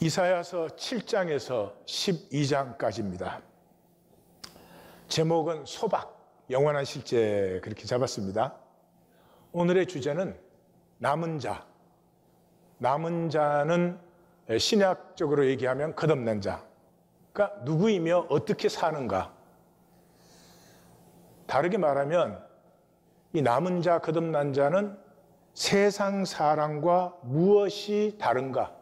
이사야서 7장에서 12장까지입니다. 제목은 소박, 영원한 실제 그렇게 잡았습니다. 오늘의 주제는 남은 자. 남은 자는 신약적으로 얘기하면 끝없는 자. 그러니까 누구이며 어떻게 사는가. 다르게 말하면 이 남은 자, 끝없는 자는 세상 사람과 무엇이 다른가,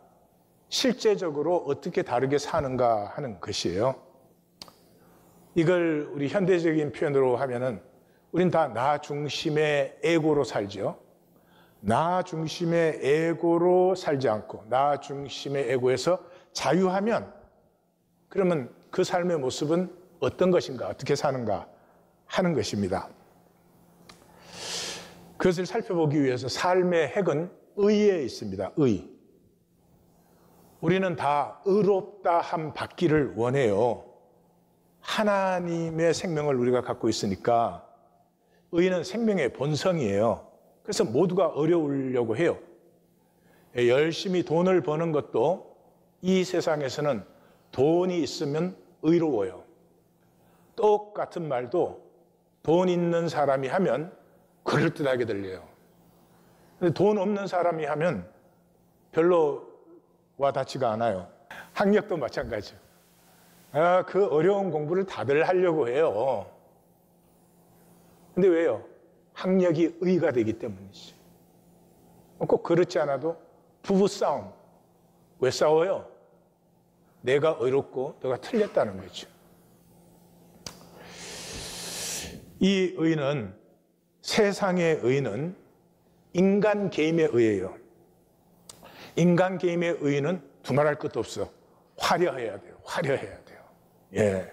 실제적으로 어떻게 다르게 사는가 하는 것이에요. 이걸 우리 현대적인 표현으로 하면은 우린 다 나 중심의 에고로 살죠. 나 중심의 에고로 살지 않고 나 중심의 에고에서 자유하면, 그러면 그 삶의 모습은 어떤 것인가, 어떻게 사는가 하는 것입니다. 그것을 살펴보기 위해서 삶의 핵은 의에 있습니다. 의. 우리는 다 의롭다 함 받기를 원해요. 하나님의 생명을 우리가 갖고 있으니까 의는 생명의 본성이에요. 그래서 모두가 어려우려고 해요. 열심히 돈을 버는 것도 이 세상에서는 돈이 있으면 의로워요. 똑같은 말도 돈 있는 사람이 하면 그럴듯하게 들려요. 근데 돈 없는 사람이 하면 별로 와닿지가 않아요. 학력도 마찬가지예요. 그 어려운 공부를 다들 하려고 해요. 근데 왜요? 학력이 의가 되기 때문이지. 꼭 그렇지 않아도 부부싸움. 왜 싸워요? 내가 의롭고 너가 틀렸다는 거죠. 이 의는, 세상의 의는 인간 개임에 의해요. 인간 개임의 의는 두말할 것도 없어. 화려해야 돼요. 화려해야 돼요. 예.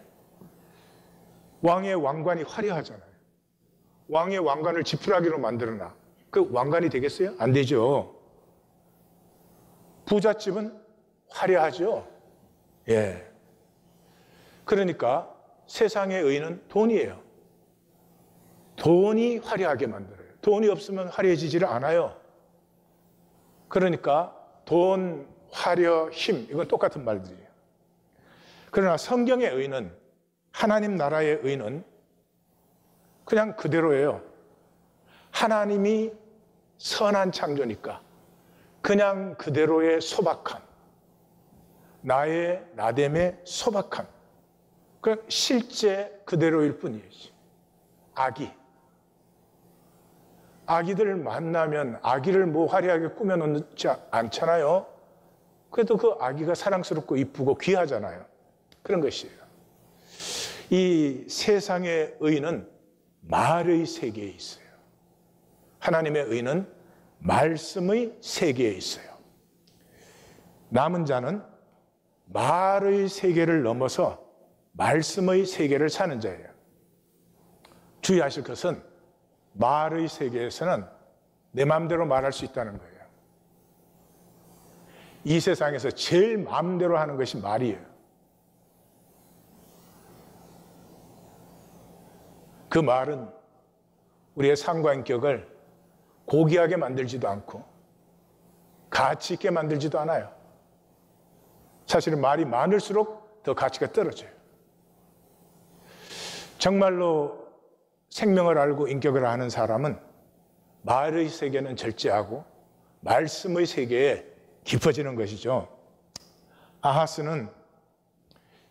왕의 왕관이 화려하잖아요. 왕의 왕관을 지푸라기로 만들어놔. 그 왕관이 되겠어요? 안 되죠. 부잣집은 화려하죠. 예. 그러니까 세상의 의는 돈이에요. 돈이 화려하게 만들어요. 돈이 없으면 화려해지지를 않아요. 그러니까 돈, 화려, 힘, 이건 똑같은 말들이에요. 그러나 성경의 의는, 하나님 나라의 의는 그냥 그대로예요. 하나님이 선한 창조니까 그냥 그대로의 소박함, 나의 나됨의 소박함, 그냥 실제 그대로일 뿐이에요. 아기들 만나면 아기를 뭐 화려하게 꾸며놓지 않잖아요. 그래도 그 아기가 사랑스럽고 이쁘고 귀하잖아요. 그런 것이에요. 이 세상의 의는 말의 세계에 있어요. 하나님의 의는 말씀의 세계에 있어요. 남은 자는 말의 세계를 넘어서 말씀의 세계를 사는 자예요. 주의하실 것은 말의 세계에서는 내 마음대로 말할 수 있다는 거예요. 이 세상에서 제일 마음대로 하는 것이 말이에요. 그 말은 우리의 상관격을 고귀하게 만들지도 않고 가치 있게 만들지도 않아요. 사실은 말이 많을수록 더 가치가 떨어져요. 정말로 생명을 알고 인격을 아는 사람은 말의 세계는 절제하고 말씀의 세계에 깊어지는 것이죠. 아하스는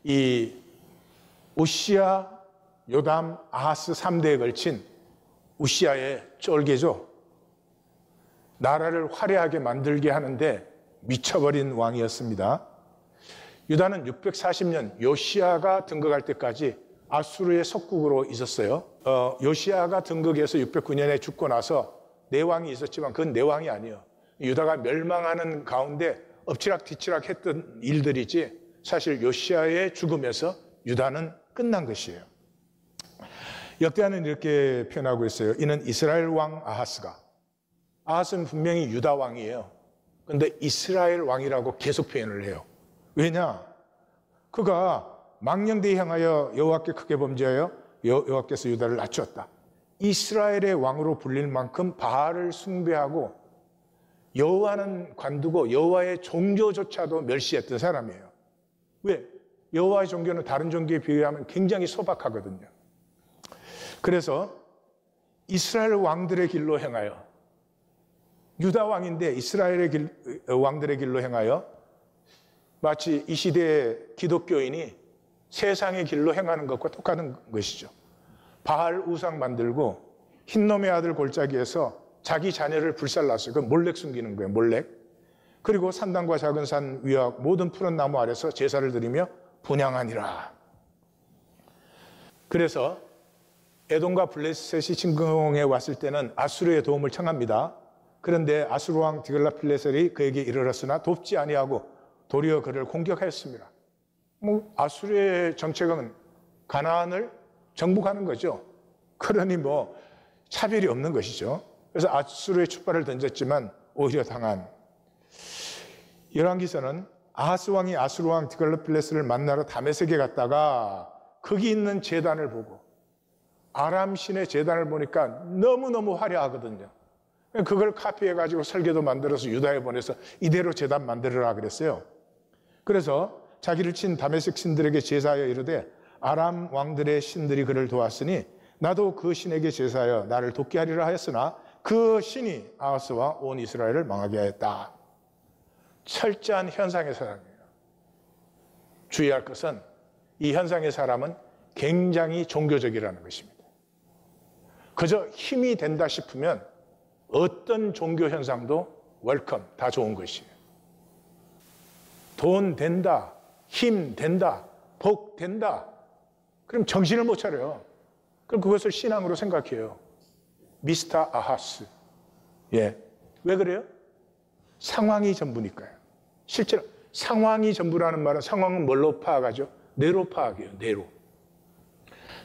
이 우시야, 요담, 아하스 3대에 걸친 우시야의 쫄개죠. 나라를 화려하게 만들게 하는데 미쳐버린 왕이었습니다. 유다는 640년 요시야가 등극할 때까지 아수르의 속국으로 있었어요. 요시야가 등극해서 609년에 죽고 나서 내왕이 있었지만 그건 내왕이 아니에요. 유다가 멸망하는 가운데 엎치락뒤치락 했던 일들이지 사실 요시야의 죽음에서 유다는 끝난 것이에요. 역대하는 이렇게 표현하고 있어요. 이는 이스라엘 왕 아하스가, 아하스는 분명히 유다 왕이에요. 그런데 이스라엘 왕이라고 계속 표현을 해요. 왜냐? 그가 망령되이 향하여 여호와께 크게 범죄하여 여호와께서 유다를 낮추었다. 이스라엘의 왕으로 불릴 만큼 바알을 숭배하고 여호와는 관두고 여호와의 종교조차도 멸시했던 사람이에요. 왜? 여호와의 종교는 다른 종교에 비하면 굉장히 소박하거든요. 그래서 이스라엘 왕들의 길로 행하여, 유다 왕인데 이스라엘의 왕들의 길로 행하여, 마치 이 시대의 기독교인이 세상의 길로 행하는 것과 똑같은 것이죠. 바알 우상 만들고 흰놈의 아들 골짜기에서 자기 자녀를 불살랐어요. 그 몰렉 숨기는 거예요. 몰렉. 그리고 산당과 작은 산 위와 모든 푸른 나무 아래서 제사를 드리며 분향하니라. 그래서 에돔과 블레셋이 침공해 왔을 때는 아수르의 도움을 청합니다. 그런데 아수르 왕 디글랏필레셀이 그에게 이르렀으나 돕지 아니하고 도리어 그를 공격하였습니다. 아수르의 정책은 가나안을 정복하는 거죠. 그러니 차별이 없는 것이죠. 그래서 아수르의 축발을 던졌지만 오히려 당한. 열왕기서는 아하스 왕이 아수르 왕 디글랏필레셀을 만나러 다메섹에 갔다가 거기 있는 제단을 보고, 아람 신의 제단을 보니까 너무너무 화려하거든요. 그걸 카피해가지고 설계도 만들어서 유다에 보내서 이대로 제단 만들어라 그랬어요. 그래서 자기를 친 다메섹 신들에게 제사하여 이르되 아람 왕들의 신들이 그를 도왔으니 나도 그 신에게 제사하여 나를 돕게 하리라 하였으나 그 신이 아하스와 온 이스라엘을 망하게 하였다. 철저한 현상의 사람이에요. 주의할 것은 이 현상의 사람은 굉장히 종교적이라는 것입니다. 그저 힘이 된다 싶으면 어떤 종교 현상도 웰컴, 다 좋은 것이에요. 돈 된다, 힘 된다, 복 된다. 그럼 정신을 못 차려요. 그럼 그것을 신앙으로 생각해요. 미스터 아하스. 예. 왜 그래요? 상황이 전부니까요. 실제로 상황이 전부라는 말은 상황은 뭘로 파악하죠? 뇌로 파악해요. 뇌로.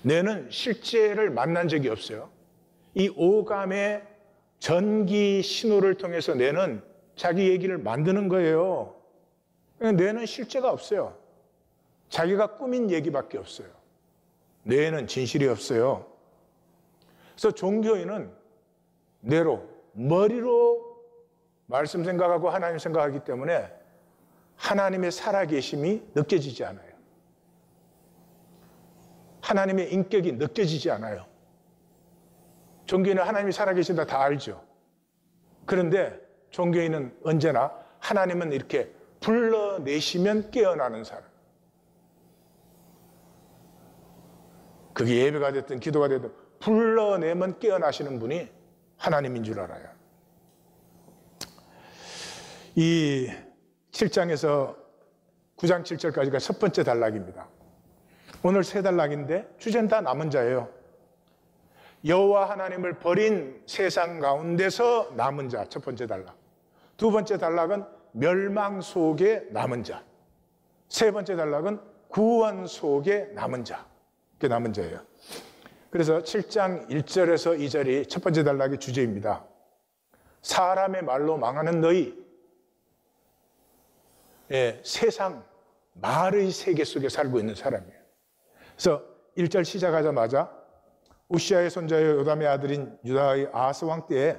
뇌는 실제를 만난 적이 없어요. 이 오감의 전기 신호를 통해서 뇌는 자기 얘기를 만드는 거예요. 뇌는 실제가 없어요. 자기가 꾸민 얘기밖에 없어요. 뇌에는 진실이 없어요. 그래서 종교인은 뇌로, 머리로 말씀 생각하고 하나님 생각하기 때문에 하나님의 살아계심이 느껴지지 않아요. 하나님의 인격이 느껴지지 않아요. 종교인은 하나님이 살아계신다 다 알죠. 그런데 종교인은 언제나 하나님은 이렇게 불러내시면 깨어나는 사람. 그게 예배가 됐든 기도가 됐든 불러내면 깨어나시는 분이 하나님인 줄 알아요. 이 7장에서 9장 7절까지가 첫 번째 단락입니다. 오늘 세 단락인데 주제는 다 남은 자예요. 여호와 하나님을 버린 세상 가운데서 남은 자, 첫 번째 단락. 두 번째 단락은 멸망 속에 남은 자. 세 번째 단락은 구원 속에 남은 자. 그게 남은 자예요. 그래서 7장 1절에서 2절이 첫 번째 단락의 주제입니다. 사람의 말로 망하는 너희. 예, 세상, 말의 세계 속에 살고 있는 사람이에요. 그래서 1절 시작하자마자 우시아의 손자여 요담의 아들인 유다의 아하스 왕 때에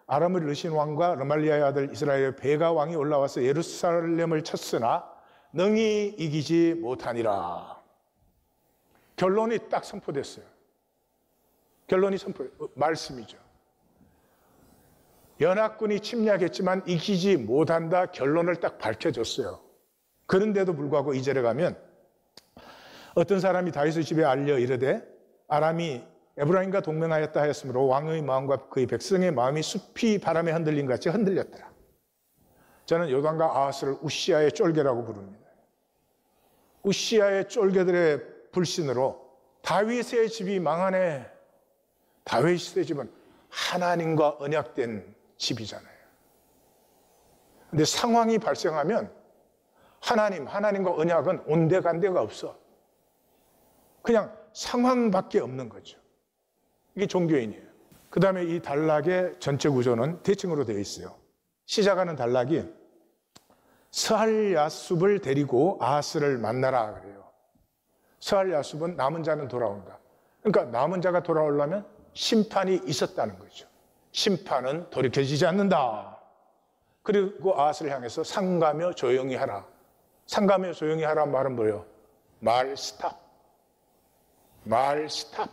아람의 르신 왕과 르말리아의 아들 이스라엘의 베가 왕이 올라와서 예루살렘을 쳤으나 능히 이기지 못하니라. 결론이 딱 선포됐어요. 결론이 말씀이죠. 연합군이 침략했지만 이기지 못한다. 결론을 딱 밝혀줬어요. 그런데도 불구하고 2절에 가면 어떤 사람이 다윗의 집에 알려 이르되 아람이 에브라임과 동맹하였다 하였으므로 왕의 마음과 그의 백성의 마음이 숲이 바람에 흔들린 같이 흔들렸더라. 저는 요담과 아하스를 우시아의 쫄개라고 부릅니다. 우시아의 쫄개들의 불신으로 다윗의 집이 망하네. 다윗의 집은 하나님과 언약된 집이잖아요. 근데 상황이 발생하면 하나님과 언약은 온데간데가 없어. 그냥 상황밖에 없는 거죠. 이게 종교인이에요. 그 다음에 이 단락의 전체 구조는 대칭으로 되어 있어요. 시작하는 단락이 스할야숲을 데리고 아하스를 만나라 그래요. 스할야숲은 남은 자는 돌아온다. 그러니까 남은 자가 돌아오려면 심판이 있었다는 거죠. 심판은 돌이켜지지 않는다. 그리고 아하스를 향해서 상가며 조용히 하라. 상가며 조용히 하라 말은 뭐예요? 말 스탑. 말 스탑.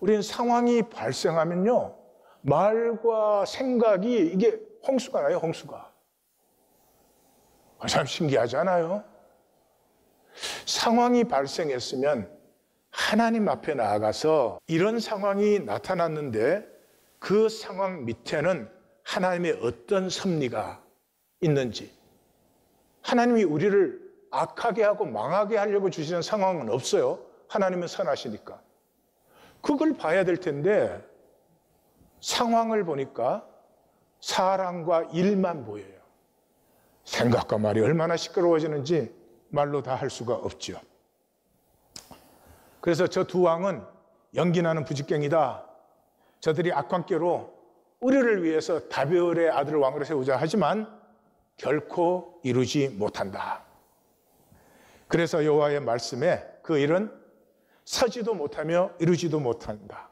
우리는 상황이 발생하면요, 말과 생각이 이게 홍수가 나요, 홍수가. 참 신기하지 않아요? 상황이 발생했으면 하나님 앞에 나아가서 이런 상황이 나타났는데 그 상황 밑에는 하나님의 어떤 섭리가 있는지, 하나님이 우리를 악하게 하고 망하게 하려고 주시는 상황은 없어요. 하나님은 선하시니까. 그걸 봐야 될 텐데 상황을 보니까 사랑과 일만 보여요. 생각과 말이 얼마나 시끄러워지는지 말로 다 할 수가 없죠. 그래서 저 두 왕은 연기나는 부직갱이다. 저들이 악관계로 우리를 위해서 다별의 아들을 왕으로 세우자 하지만 결코 이루지 못한다. 그래서 여호와의 말씀에 그 일은 서지도 못하며 이루지도 못한다.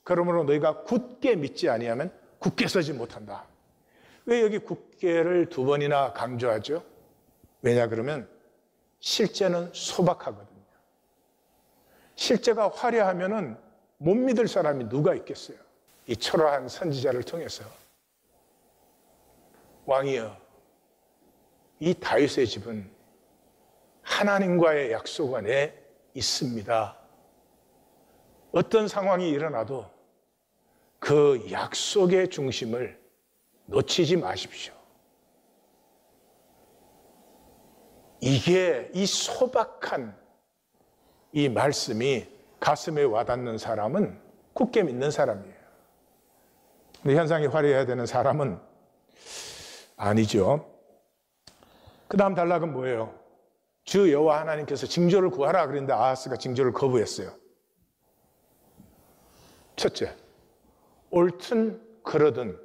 그러므로 너희가 굳게 믿지 아니하면 굳게 서지 못한다. 왜 여기 굳게를 두 번이나 강조하죠? 왜냐 그러면 실제는 소박하거든요. 실제가 화려하면은 못 믿을 사람이 누가 있겠어요? 이 초라한 선지자를 통해서 왕이여, 이 다윗의 집은 하나님과의 약속 안에 있습니다. 어떤 상황이 일어나도 그 약속의 중심을 놓치지 마십시오. 이게 이 소박한 이 말씀이 가슴에 와닿는 사람은 굳게 믿는 사람이에요. 근데 현상이 화려해야 되는 사람은 아니죠. 그 다음 단락은 뭐예요? 주 여호와 하나님께서 징조를 구하라 그랬는데 아하스가 징조를 거부했어요. 첫째, 옳든 그러든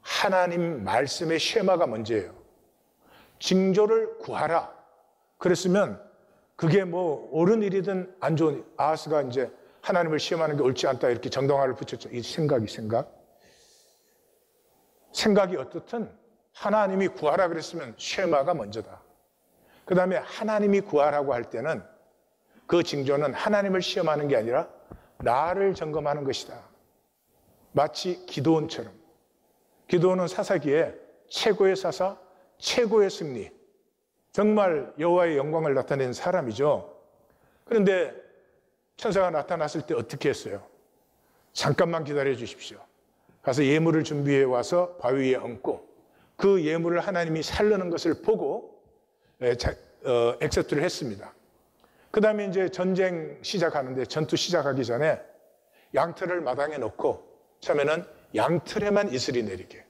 하나님 말씀의 쉐마가 먼저예요. 징조를 구하라. 그랬으면 그게 뭐 옳은 일이든 안 좋은 일, 아하스가 이제 하나님을 시험하는 게 옳지 않다 이렇게 정당화를 붙였죠. 이 생각이 어떻든 하나님이 구하라 그랬으면 쉐마가 먼저다. 그 다음에 하나님이 구하라고 할 때는 그 징조는 하나님을 시험하는 게 아니라 나를 점검하는 것이다. 마치 기드온처럼. 기드온은 사사기에 최고의 사사, 최고의 승리, 정말 여호와의 영광을 나타낸 사람이죠. 그런데 천사가 나타났을 때 어떻게 했어요? 잠깐만 기다려 주십시오. 가서 예물을 준비해 와서 바위 위에 얹고 그 예물을 하나님이 살르는 것을 보고 액셉트를 했습니다. 그 다음에 이제 전쟁 시작하는데 전투 시작하기 전에 양털을 마당에 놓고 처음에는 양털에만 이슬이 내리게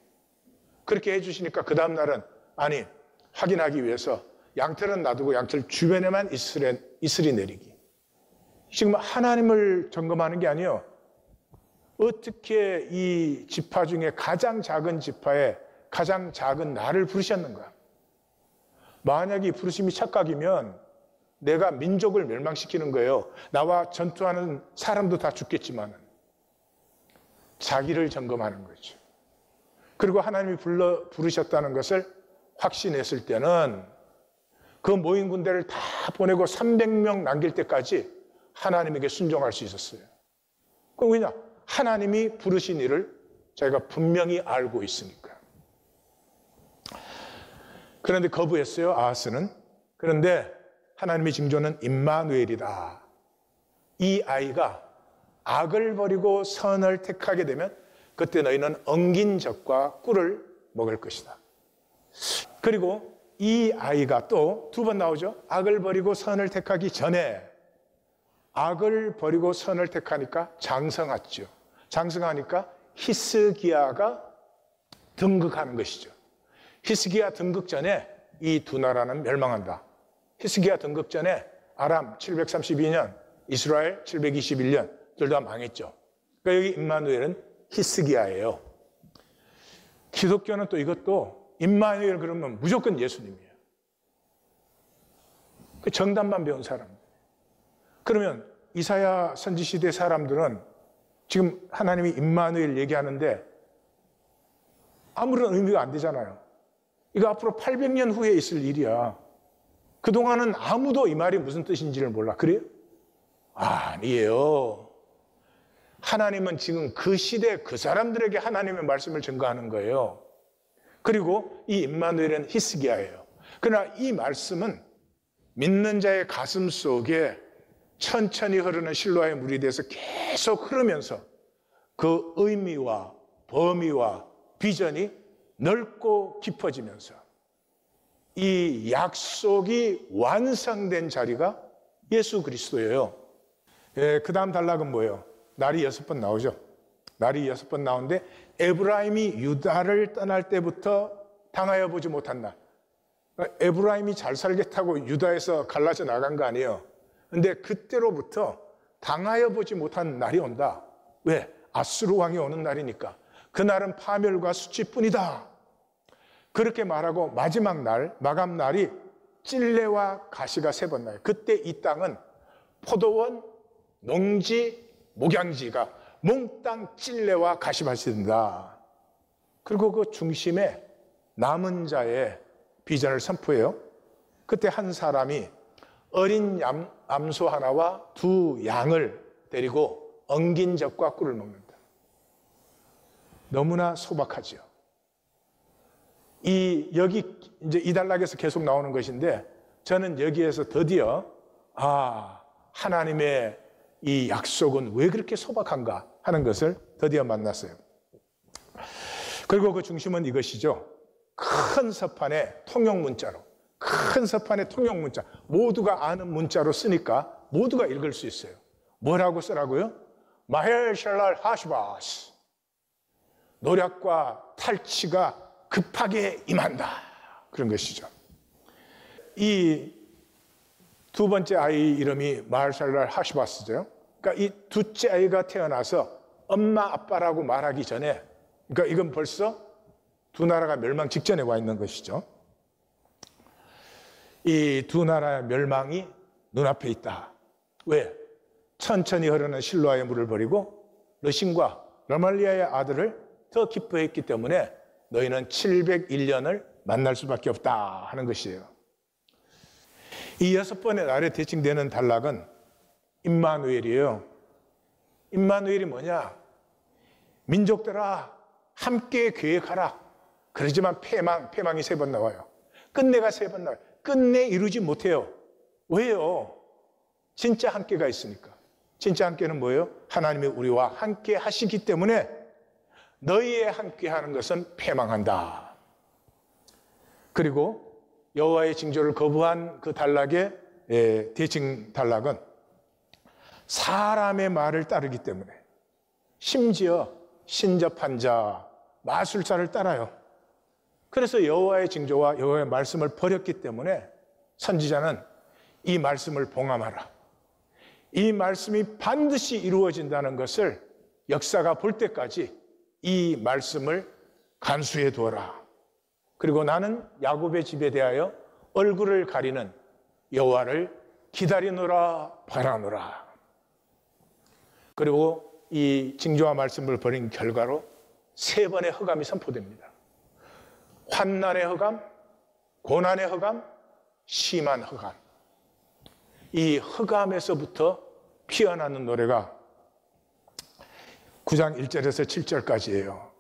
그렇게 해주시니까 그 다음 날은 아니 확인하기 위해서 양털은 놔두고 양털 주변에만 이슬이 내리기. 지금 하나님을 점검하는 게 아니에요. 어떻게 이 지파 중에 가장 작은 지파에 가장 작은 나를 부르셨는가? 만약에 이 부르심이 착각이면 내가 민족을 멸망시키는 거예요. 나와 전투하는 사람도 다 죽겠지만 자기를 점검하는 거죠. 그리고 하나님이 부르셨다는 것을 확신했을 때는 그 모인 군대를 다 보내고 300명 남길 때까지 하나님에게 순종할 수 있었어요. 그럼 왜냐? 하나님이 부르신 일을 자기가 분명히 알고 있으니까. 그런데 거부했어요, 아하스는. 그런데 하나님의 징조는 임마누엘이다. 이 아이가 악을 버리고 선을 택하게 되면 그때 너희는 엉긴 젖과 꿀을 먹을 것이다. 그리고 이 아이가 또 두 번 나오죠. 악을 버리고 선을 택하기 전에 악을 버리고 선을 택하니까 장성하죠. 장성하니까 히스기야가 등극하는 것이죠. 히스기야 등극 전에 이 두 나라는 멸망한다. 히스기야 등극 전에 아람 732년, 이스라엘 721년 둘 다 망했죠. 그러니까 여기 임마누엘은 히스기야예요. 기독교는 또 이것도 임마누엘 그러면 무조건 예수님이에요. 그 정답만 배운 사람. 그러면 이사야 선지 시대 사람들은 지금 하나님이 임마누엘 얘기하는데 아무런 의미가 안 되잖아요. 이거 앞으로 800년 후에 있을 일이야. 그동안은 아무도 이 말이 무슨 뜻인지를 몰라. 그래요? 아니에요. 하나님은 지금 그 시대 그 사람들에게 하나님의 말씀을 증거하는 거예요. 그리고 이 임마누엘은 히스기야예요. 그러나 이 말씀은 믿는 자의 가슴 속에 천천히 흐르는 실로아의 물이 돼서 계속 흐르면서 그 의미와 범위와 비전이 넓고 깊어지면서 이 약속이 완성된 자리가 예수 그리스도예요. 그 다음 단락은 뭐예요? 날이 6번 나오죠. 날이 6번 나오는데 에브라임이 유다를 떠날 때부터 당하여 보지 못한 날. 에브라임이 잘 살겠다고 유다에서 갈라져 나간 거 아니에요. 근데 그때로부터 당하여 보지 못한 날이 온다. 왜? 아수르 왕이 오는 날이니까. 그날은 파멸과 수치뿐이다. 그렇게 말하고 마지막 날, 마감 날이 찔레와 가시가 3번 나요. 그때 이 땅은 포도원, 농지, 목양지가 몽땅 찔레와 가시밭이 된다. 그리고 그 중심에 남은 자의 비전을 선포해요. 그때 한 사람이 어린 암소 하나와 2 양을 데리고 엉긴 젖과 꿀을 먹는다. 너무나 소박하죠. 여기 이제 이 단락에서 계속 나오는 것인데 저는 여기에서 드디어 하나님의 이 약속은 왜 그렇게 소박한가 하는 것을 드디어 만났어요. 그리고 그 중심은 이것이죠. 큰 서판에 통용 문자로, 큰 서판에 통용 문자, 모두가 아는 문자로 쓰니까 모두가 읽을 수 있어요. 뭐라고 쓰라고요? 마헬 샬랄 하시바스, 노력과 탈취가 급하게 임한다. 그런 것이죠. 이 2번째 아이 이름이 마헬샬랄 하시바스죠. 그러니까 이 둘째 아이가 태어나서 엄마 아빠라고 말하기 전에, 그러니까 이건 벌써 2 나라가 멸망 직전에 와 있는 것이죠. 이 2 나라의 멸망이 눈앞에 있다. 왜? 천천히 흐르는 실로아의 물을 버리고 르신과 러말리아의 아들을 더 기뻐했기 때문에 너희는 701년을 만날 수밖에 없다 하는 것이에요. 이 6번의 날에 대칭되는 단락은 임마누엘이에요. 임마누엘이 뭐냐? 민족들아 함께 계획하라. 그러지만 패망이 3번 나와요. 끝내가 3번 나와요. 끝내 이루지 못해요. 왜요? 진짜 함께가 있으니까. 진짜 함께는 뭐예요? 하나님이 우리와 함께 하시기 때문에 너희의 함께하는 것은 패망한다. 그리고 여호와의 징조를 거부한 그 단락의 대칭 단락은 사람의 말을 따르기 때문에, 심지어 신접한 자, 마술사를 따라요. 그래서 여호와의 징조와 여호와의 말씀을 버렸기 때문에 선지자는 이 말씀을 봉함하라. 이 말씀이 반드시 이루어진다는 것을 역사가 볼 때까지 이 말씀을 간수해 두어라. 그리고 나는 야곱의 집에 대하여 얼굴을 가리는 여호와를 기다리노라 바라노라. 그리고 이 징조와 말씀을 버린 결과로 3번의 흑암이 선포됩니다. 환난의 흑암, 고난의 흑암, 심한 흑암. 이 흑암에서부터 피어나는 노래가 9장 1절에서 7절까지예요.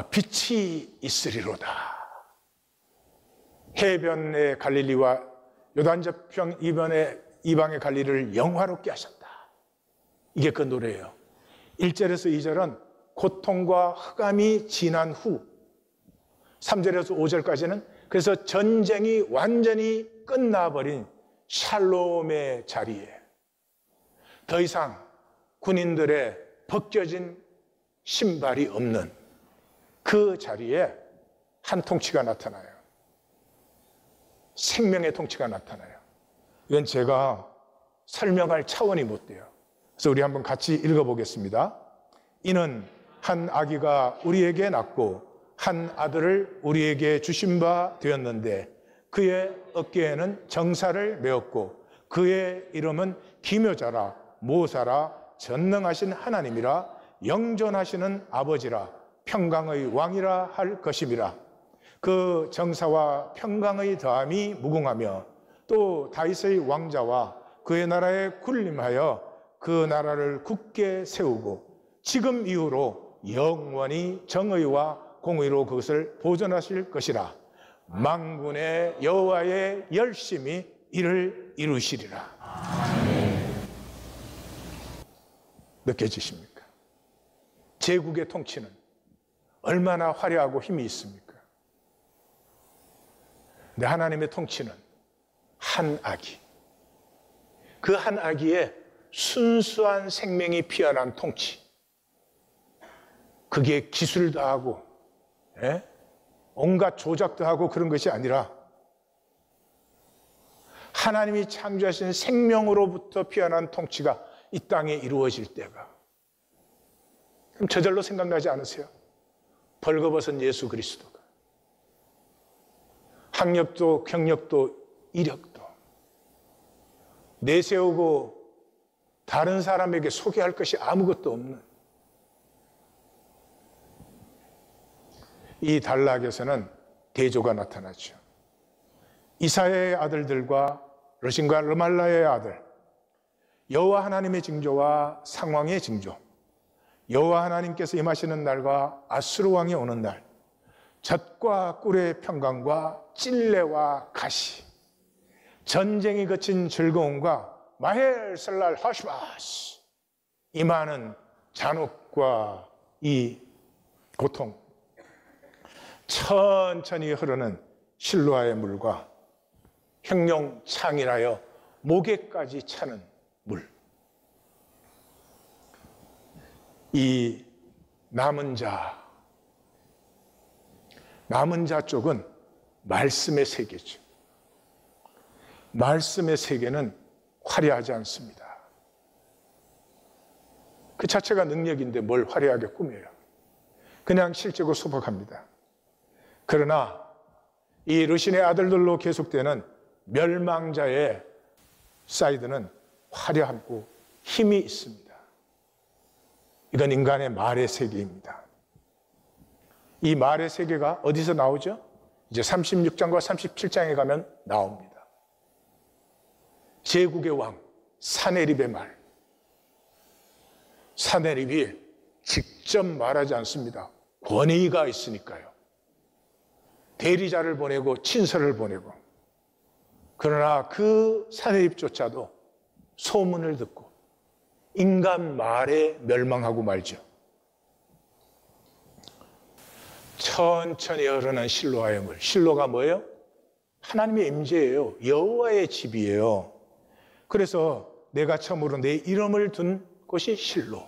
빛이 있으리로다. 해변의 갈릴리와 요단저평 이방의 갈릴리를 영화롭게 하셨다. 이게 그 노래예요. 1절에서 2절은 고통과 흑암이 지난 후, 3절에서 5절까지는 그래서 전쟁이 완전히 끝나버린 샬롬의 자리에 더 이상 군인들의 벗겨진 신발이 없는 그 자리에 한 통치가 나타나요. 생명의 통치가 나타나요. 이건 제가 설명할 차원이 못 돼요. 그래서 우리 한번 같이 읽어보겠습니다. 이는 한 아기가 우리에게 낳고 한 아들을 우리에게 주신 바 되었는데 그의 어깨에는 정사를 메었고 그의 이름은 기묘자라 모사라 전능하신 하나님이라 영존하시는 아버지라 평강의 왕이라 할 것임이라. 그 정사와 평강의 더함이 무궁하며 또 다윗의 왕자와 그의 나라에 군림하여 그 나라를 굳게 세우고 지금 이후로 영원히 정의와 공의로 그것을 보존하실 것이라. 만군의 여호와의 열심히 이를 이루시리라. 느껴지십니까? 제국의 통치는 얼마나 화려하고 힘이 있습니까? 근데 하나님의 통치는 한 아기, 그 한 아기의 순수한 생명이 피어난 통치, 그게 기술도 하고 온갖 조작도 하고 그런 것이 아니라 하나님이 창조하신 생명으로부터 피어난 통치가 이 땅에 이루어질 때가, 그럼 저절로 생각나지 않으세요? 벌거벗은 예수 그리스도가 학력도 경력도 이력도 내세우고 다른 사람에게 소개할 것이 아무것도 없는 이 단락에서는 대조가 나타나죠. 이사야의 아들들과 르신과 르말라의 아들, 여호와 하나님의 징조와 상왕의 징조, 여호와 하나님께서 임하시는 날과 아수르 왕이 오는 날, 젖과 꿀의 평강과 찔레와 가시, 전쟁이 거친 즐거움과 마헬 설날 하시바스, 임하는 잔혹과 이 고통, 천천히 흐르는 실로아의 물과 혁룡창이라여 목에까지 차는 물. 이 남은 자 쪽은 말씀의 세계죠. 말씀의 세계는 화려하지 않습니다. 그 자체가 능력인데 뭘 화려하게 꾸며요. 그냥 실제고 소박합니다. 그러나 이 르신의 아들들로 계속되는 멸망자의 사이드는 화려하고 힘이 있습니다. 이건 인간의 말의 세계입니다. 이 말의 세계가 어디서 나오죠? 이제 36장과 37장에 가면 나옵니다. 제국의 왕 사네립의 말. 사네립이 직접 말하지 않습니다. 권위가 있으니까요. 대리자를 보내고 친서를 보내고. 그러나 그 사내립조차도 소문을 듣고 인간 말에 멸망하고 말죠. 천천히 흐르는 실로아의 물. 실로가 뭐예요? 하나님의 임재예요. 여호와의 집이에요. 그래서 내가 처음으로 내 이름을 둔 곳이 실로.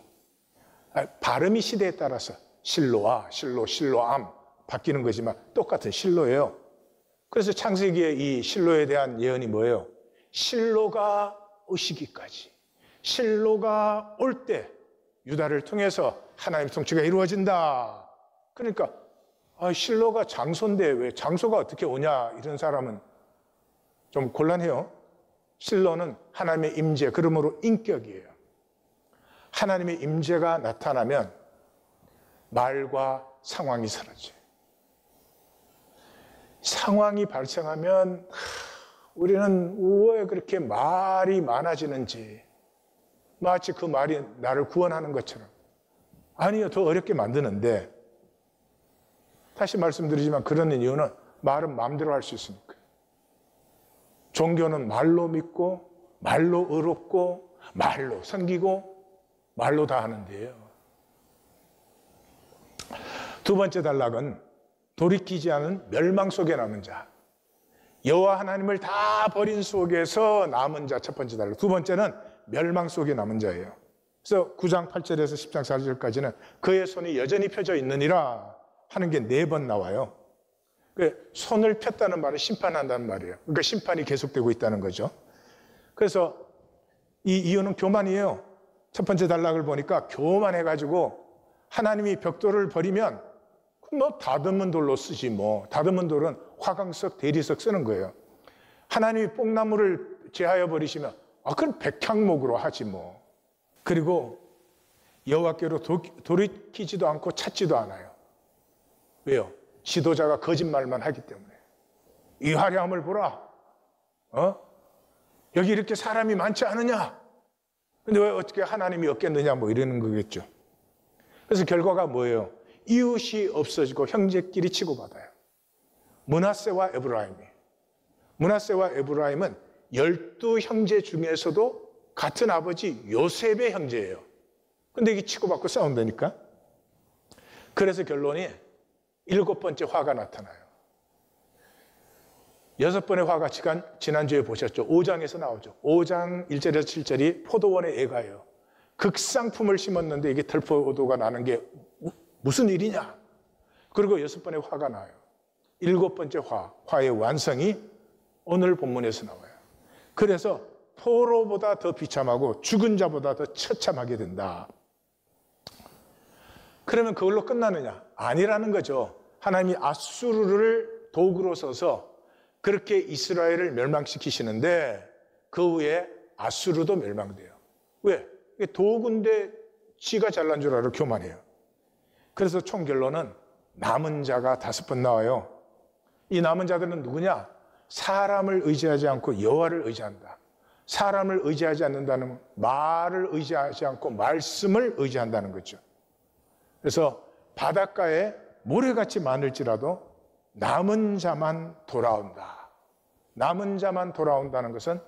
발음이 시대에 따라서 실로아, 실로, 실로암 바뀌는 거지만 똑같은 실로예요. 그래서 창세기에 이 실로에 대한 예언이 뭐예요? 실로가 오시기까지, 실로가 올 때 유다를 통해서 하나님의 통치가 이루어진다. 그러니까 실로가 장소인데 왜 장소가 어떻게 오냐, 이런 사람은 좀 곤란해요. 실로는 하나님의 임재, 그러므로 인격이에요. 하나님의 임재가 나타나면 말과 상황이 사라져요. 상황이 발생하면 우리는 왜 그렇게 말이 많아지는지, 마치 그 말이 나를 구원하는 것처럼. 아니요, 더 어렵게 만드는데, 다시 말씀드리지만 그러는 이유는 말은 마음대로 할 수 있으니까. 종교는 말로 믿고 말로 의롭고 말로 섬기고 말로 다 하는데요. 두 번째 단락은 돌이키지 않은 멸망 속에 남은 자. 여호와 하나님을 다 버린 속에서 남은 자, 첫 번째 단락. 두 번째는 멸망 속에 남은 자예요. 그래서 9장 8절에서 10장 4절까지는 그의 손이 여전히 펴져 있느니라 하는 게 4번 나와요. 손을 폈다는 말은 심판한다는 말이에요. 그러니까 심판이 계속되고 있다는 거죠. 그래서 이 이유는 교만이에요. 첫 번째 단락을 보니까 교만해가지고 하나님이 벽돌을 버리면 다듬은 돌로 쓰지 뭐. 다듬은 돌은 화강석, 대리석 쓰는 거예요. 하나님이 뽕나무를 제하여 버리시면 그건 백향목으로 하지 뭐. 그리고 여호와께로 돌이키지도 않고 찾지도 않아요. 왜요? 지도자가 거짓말만 하기 때문에. 이 화려함을 보라. 여기 이렇게 사람이 많지 않으냐? 근데 왜 어떻게 하나님이 없겠느냐? 뭐 이러는 거겠죠. 그래서 결과가 뭐예요? 이웃이 없어지고 형제끼리 치고받아요. 므낫세와 에브라임이. 므낫세와 에브라임은 12형제 중에서도 같은 아버지 요셉의 형제예요. 근데 이게 치고받고 싸운다니까? 그래서 결론이 7번째 화가 나타나요. 6번의 화가 지난주에 보셨죠? 5장에서 나오죠. 5장 1절에서 7절이 포도원의 애가예요. 극상품을 심었는데 이게 들포도가 나는 게 무슨 일이냐? 그리고 6번의 화가 나요. 7번째 화의 완성이 오늘 본문에서 나와요. 그래서 포로보다 더 비참하고 죽은 자보다 더 처참하게 된다. 그러면 그걸로 끝나느냐? 아니라는 거죠. 하나님이 아수르를 도구로 써서 그렇게 이스라엘을 멸망시키시는데 그 후에 아수르도 멸망돼요. 왜? 도구인데 지가 잘난 줄 알아 교만해요. 그래서 총 결론은 남은 자가 5번 나와요. 이 남은 자들은 누구냐? 사람을 의지하지 않고 여호와를 의지한다. 사람을 의지하지 않는다는 말을 의지하지 않고 말씀을 의지한다는 거죠. 그래서 바닷가에 모래같이 많을지라도 남은 자만 돌아온다. 남은 자만 돌아온다는 것은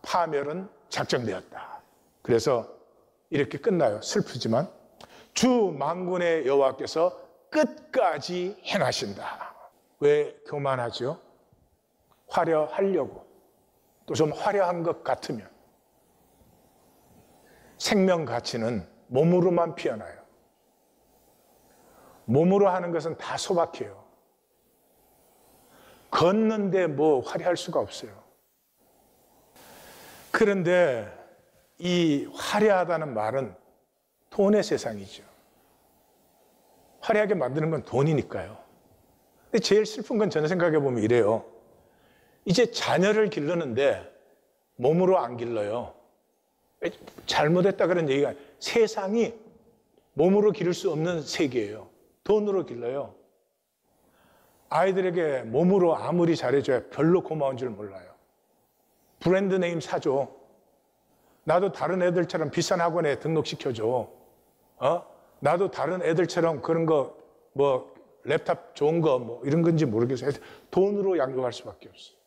파멸은 작정되었다. 그래서 이렇게 끝나요. 슬프지만 주 만군의 여호와께서 끝까지 행하신다. 왜 교만하죠? 화려하려고. 또 좀 화려한 것 같으면. 생명 가치는 몸으로만 피어나요. 몸으로 하는 것은 다 소박해요. 걷는데 뭐 화려할 수가 없어요. 그런데 이 화려하다는 말은 돈의 세상이죠. 화려하게 만드는 건 돈이니까요. 근데 제일 슬픈 건 저는 생각해 보면 이래요. 이제 자녀를 기르는데 몸으로 안 길러요. 잘못했다 그런 얘기가 아니라 세상이 몸으로 기를 수 없는 세계예요. 돈으로 길러요. 아이들에게 몸으로 아무리 잘해줘야 별로 고마운 줄 몰라요. 브랜드 네임 사줘. 나도 다른 애들처럼 비싼 학원에 등록시켜줘. 나도 다른 애들처럼 그런 거, 뭐, 랩탑 좋은 거, 뭐, 이런 건지 모르겠어요. 돈으로 양육할 수밖에 없어요.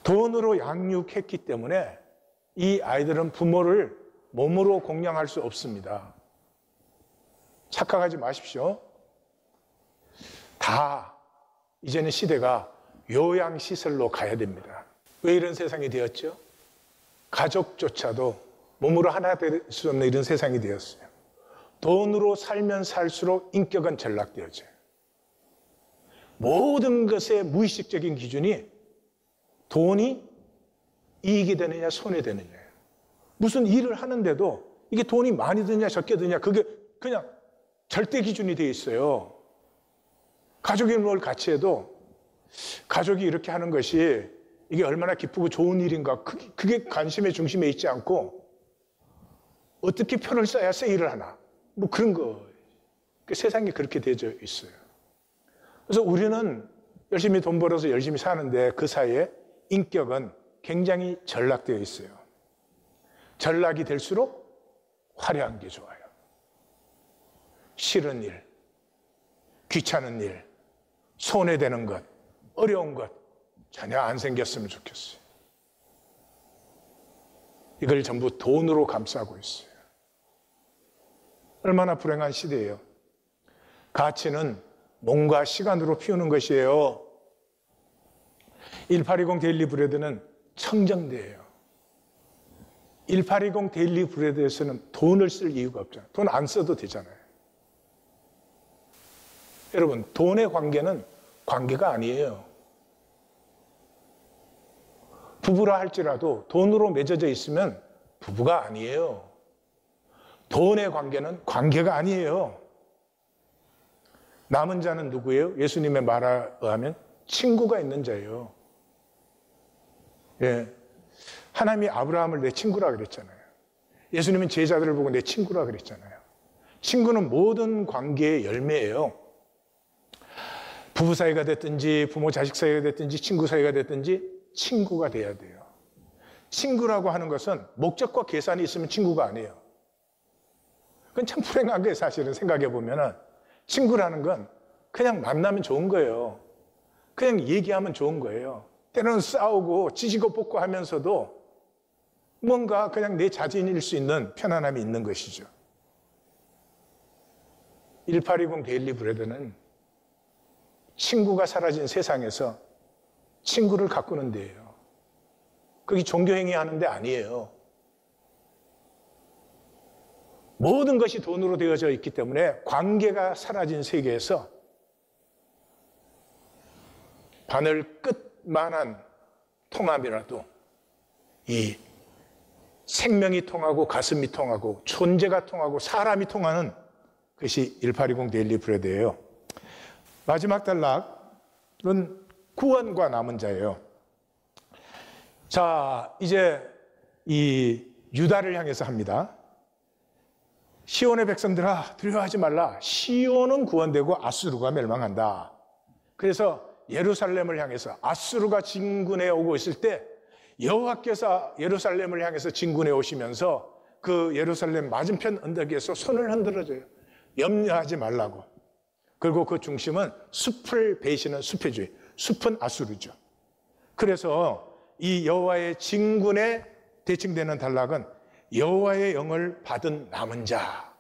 돈으로 양육했기 때문에 이 아이들은 부모를 몸으로 공양할 수 없습니다. 착각하지 마십시오. 다 이제는 시대가 요양시설로 가야 됩니다. 왜 이런 세상이 되었죠? 가족조차도 몸으로 하나 될 수 없는 이런 세상이 되었어요. 돈으로 살면 살수록 인격은 전락되어져요. 모든 것의 무의식적인 기준이 돈이 이익이 되느냐 손해되느냐예요. 무슨 일을 하는데도 이게 돈이 많이 드냐 적게 드냐 그게 그냥 절대 기준이 되어 있어요. 가족이 뭘 같이 해도 가족이 이렇게 하는 것이 이게 얼마나 기쁘고 좋은 일인가 그게 관심의 중심에 있지 않고 어떻게 편을 써야 세일을 하나 뭐 그런 거. 세상이 그렇게 되어 있어요. 그래서 우리는 열심히 돈 벌어서 열심히 사는데 그 사이에 인격은 굉장히 전락되어 있어요. 전락이 될수록 화려한 게 좋아요. 싫은 일, 귀찮은 일, 손해되는 것, 어려운 것 전혀 안 생겼으면 좋겠어요. 이걸 전부 돈으로 감싸고 있어요. 얼마나 불행한 시대예요. 가치는 몸과 시간으로 피우는 것이에요. 1820 데일리 브레드는 청정대예요. 1820 데일리 브레드에서는 돈을 쓸 이유가 없잖아요. 돈 안 써도 되잖아요. 여러분, 돈의 관계는 관계가 아니에요. 부부라 할지라도 돈으로 맺어져 있으면 부부가 아니에요. 돈의 관계는 관계가 아니에요. 남은 자는 누구예요? 예수님의 말에 의하면 친구가 있는 자예요. 예. 하나님이 아브라함을 내 친구라 그랬잖아요. 예수님은 제자들을 보고 내 친구라 그랬잖아요. 친구는 모든 관계의 열매예요. 부부 사이가 됐든지 부모 자식 사이가 됐든지 친구 사이가 됐든지 친구가 돼야 돼요. 친구라고 하는 것은 목적과 계산이 있으면 친구가 아니에요. 그건 참 불행한 게 사실은 생각해 보면은 친구라는 건 그냥 만나면 좋은 거예요. 그냥 얘기하면 좋은 거예요. 때로는 싸우고 지지고 볶고 하면서도 뭔가 그냥 내 자신일 수 있는 편안함이 있는 것이죠. 1820 데일리 브레드는 친구가 사라진 세상에서 친구를 가꾸는 데예요. 그게 종교행위 하는 데 아니에요. 모든 것이 돈으로 되어져 있기 때문에 관계가 사라진 세계에서 바늘 끝만한 통함이라도 이 생명이 통하고 가슴이 통하고 존재가 통하고 사람이 통하는 그것이 1820 데일리 브레드예요. 마지막 단락은 구원과 남은 자예요. 자, 이제 이 유다를 향해서 합니다. 시온의 백성들아, 두려워하지 말라. 시온은 구원되고 아수르가 멸망한다. 그래서 예루살렘을 향해서 아수르가 진군해 오고 있을 때 여호와께서 예루살렘을 향해서 진군해 오시면서 그 예루살렘 맞은편 언덕에서 손을 흔들어줘요. 염려하지 말라고. 그리고 그 중심은 숲을 베이시는 숲의 숲은 아수르죠. 그래서 이 여호와의 진군에 대칭되는 단락은 여호와의 영을 받은 남은 자.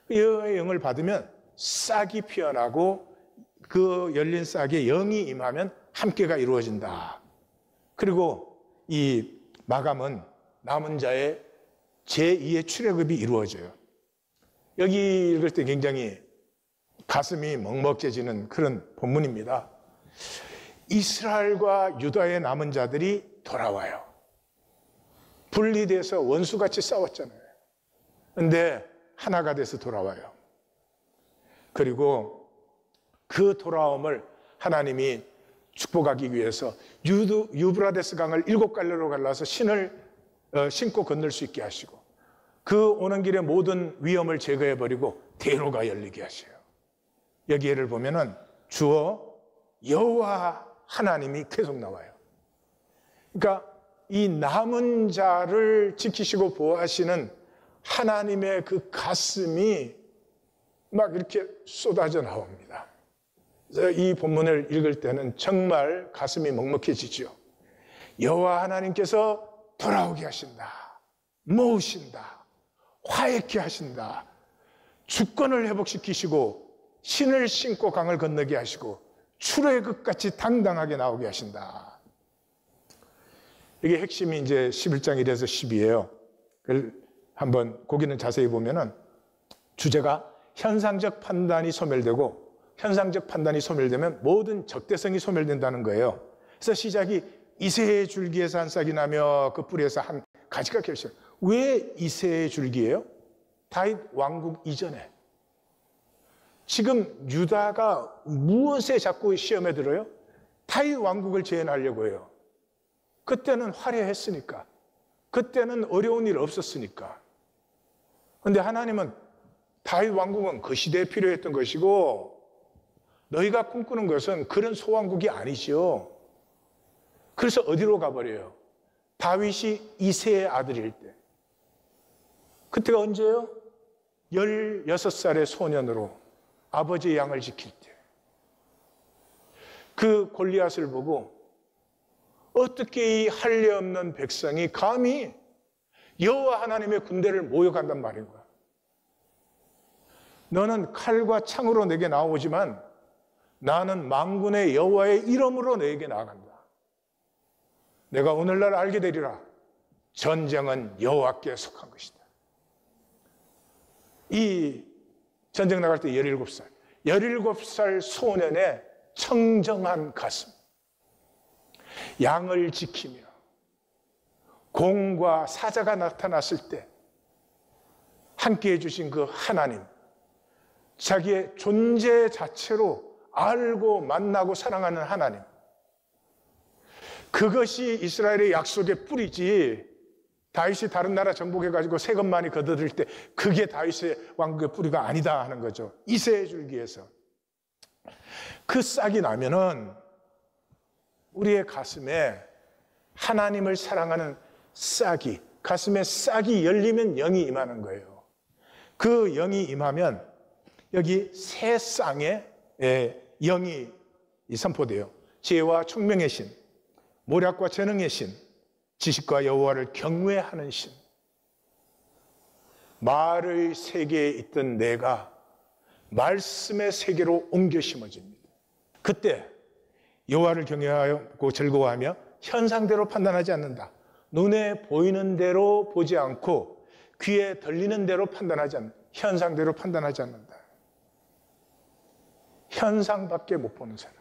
여호와의 영을 받으면 싹이 피어나고 그 열린 싹에 영이 임하면 함께가 이루어진다. 그리고 이 마감은 남은 자의 제2의 출애굽이 이루어져요. 여기 읽을 때 굉장히 가슴이 먹먹해지는 그런 본문입니다. 이스라엘과 유다의 남은 자들이 돌아와요. 분리돼서 원수같이 싸웠잖아요. 근데 하나가 돼서 돌아와요. 그리고 그 돌아옴을 하나님이 축복하기 위해서 유브라데스 강을 7갈래로 갈라서 신고 건널 수 있게 하시고 그 오는 길에 모든 위험을 제거해버리고 대로가 열리게 하셔요. 여기에를 보면은 주어 여호와 하나님이 계속 나와요. 그러니까 이 남은 자를 지키시고 보호하시는 하나님의 그 가슴이 막 이렇게 쏟아져 나옵니다. 그래서 이 본문을 읽을 때는 정말 가슴이 먹먹해지죠. 여호와 하나님께서 돌아오게 하신다. 모으신다. 화해케 하신다. 주권을 회복시키시고 신을 신고 강을 건너게 하시고 출애굽같이 당당하게 나오게 하신다. 이게 핵심이 이제 11장 1에서 10이에요. 그걸 한번 거기는 자세히 보면은 주제가 현상적 판단이 소멸되고 현상적 판단이 소멸되면 모든 적대성이 소멸된다는 거예요. 그래서 시작이 이새의 줄기에서 한 싹이 나며 그 뿌리에서 한 가지가 결실. 왜 이새의 줄기예요? 다윗 왕국 이전에. 지금 유다가 무엇에 자꾸 시험에 들어요? 다윗 왕국을 재현하려고 해요. 그때는 화려했으니까. 그때는 어려운 일 없었으니까. 그런데 하나님은 다윗 왕국은 그 시대에 필요했던 것이고 너희가 꿈꾸는 것은 그런 소왕국이 아니죠. 그래서 어디로 가버려요? 다윗이 이새의 아들일 때. 그때가 언제예요? 16살의 소년으로 아버지의 양을 지킬 때. 그 골리앗을 보고 어떻게 이 할례 없는 백성이 감히 여호와 하나님의 군대를 모욕한단 말인 거야. 너는 칼과 창으로 내게 나오지만 나는 만군의 여호와의 이름으로 너에게 나아간다. 내가 오늘날 알게 되리라. 전쟁은 여호와께 속한 것이다. 이 전쟁 나갈 때 17살. 17살 소년의 청정한 가슴. 양을 지키며 공과 사자가 나타났을 때 함께 해주신 그 하나님. 자기의 존재 자체로 알고 만나고 사랑하는 하나님. 그것이 이스라엘의 약속의 뿌리지. 다윗이 다른 나라 정복해가지고 세금만이 거둬들 때 그게 다윗의 왕국의 뿌리가 아니다 하는 거죠. 이새의 줄기에서. 그 싹이 나면은 우리의 가슴에 하나님을 사랑하는 싹이, 가슴에 싹이 열리면 영이 임하는 거예요. 그 영이 임하면 여기 새 쌍에 영이 선포돼요. 지혜와 총명의 신, 모략과 재능의 신, 지식과 여호와를 경외하는 신. 말의 세계에 있던 내가 말씀의 세계로 옮겨 심어집니다. 그때 여호와를 경외하고 즐거워하며 현상대로 판단하지 않는다. 눈에 보이는 대로 보지 않고 귀에 들리는 대로 판단하지 않는다. 현상대로 판단하지 않는다. 현상밖에 못 보는 사람.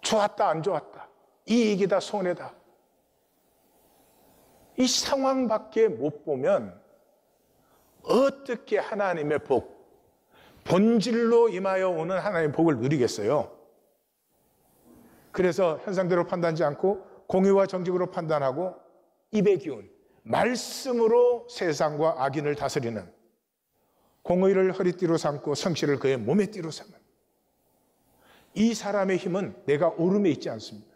좋았다 안 좋았다. 이익이다 손해다. 이 상황밖에 못 보면 어떻게 하나님의 복, 본질로 임하여 오는 하나님의 복을 누리겠어요? 그래서 현상대로 판단하지 않고 공의와 정직으로 판단하고 입의 기운, 말씀으로 세상과 악인을 다스리는, 공의를 허리띠로 삼고 성실을 그의 몸의 띠로 삼는 이 사람의 힘은 내가 오름에 있지 않습니다.